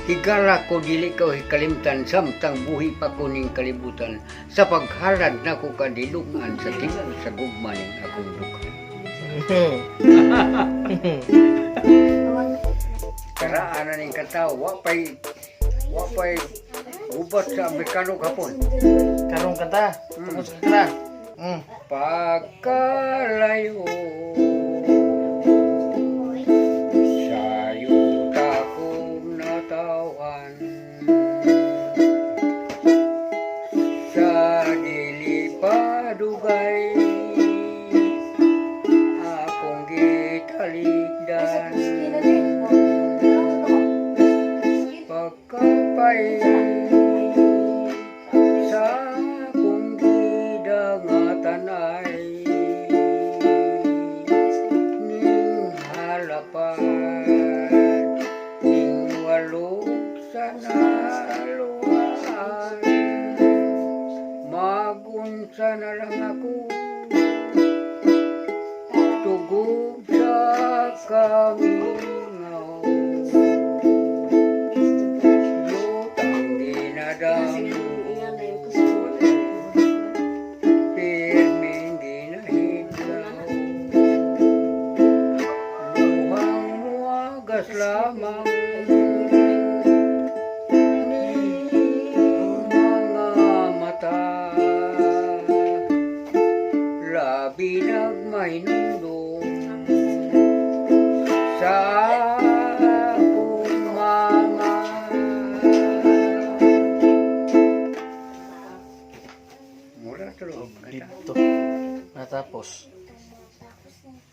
Higala ko dili ko hikalimtan samtang buhi pa ko ning kalibutan sa paghalad na ko kadilungan sa tingog sa gugma ning akong dughan. Karaan na ning kataw wa pay gubat sa Amerikano kapon. Karong kanta. Tungkol sa kanta. Pagkalayo sayo takong natawan sa dili padugay akong gitaligdan pagkapay sa akong gidangatanay ning halapan ning walog sa naluan magunsa na lang ako tugog sa kamingaw yutang ginadamo pirming ginahidlaw luhang muagas lamang ning mga mata labi nagmahinundong sa akong mga mura tulog Dito. Natapos.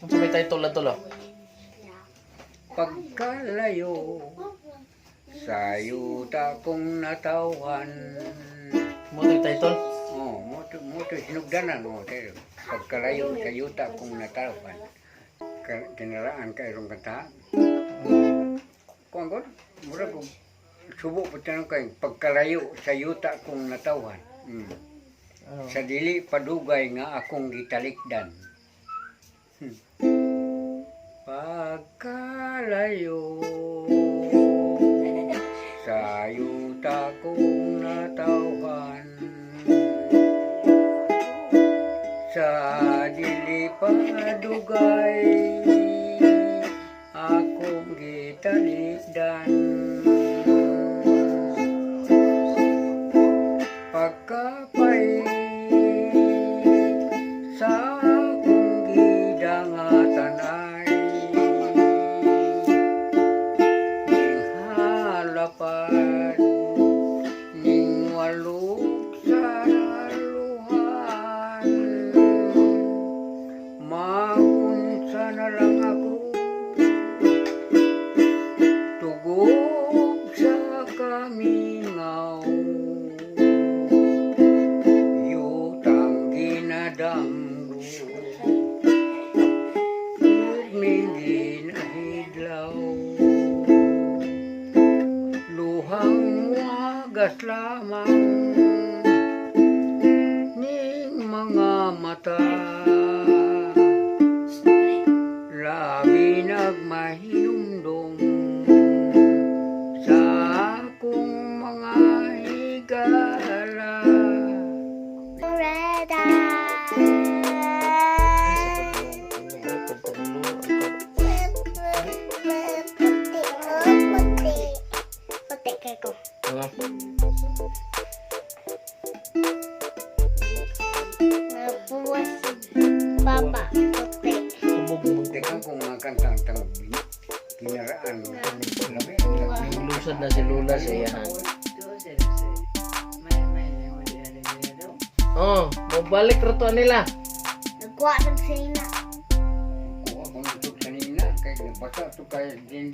Ang may title na to. pagkalayo sayo takong natawan. Mo yung title? Oh, moto sinugdanan mo tayo. Pagkalayo sayo takong natawan. Kinaraan ka irong kanta. Kung angkot, mura ko subo po tanong kayo. Pagkalayo sayo takong natawan. Ano? Sa dili padugay nga akong gitalikdan. Pagkalayo sayo takong natawan sa dili padugay akong gitalikdan pagkapay sa akong gidangatanay ning halapan ning walog sa naluhan magunsa na lang ako tugog sa kamingaw yutang ginadamgo pirming ginahidlaw luhang muagas lamang ning mga mata labi nagmahinumdum sa akong mga higala. Papa, puti. Teka kung mga kantang kinaraan labi. Lusad na si Lula sa iyahan. Oh, mabalik rato nila. Nagkuha ng sina. Kuha ko nito kanina kay nabasa to kay din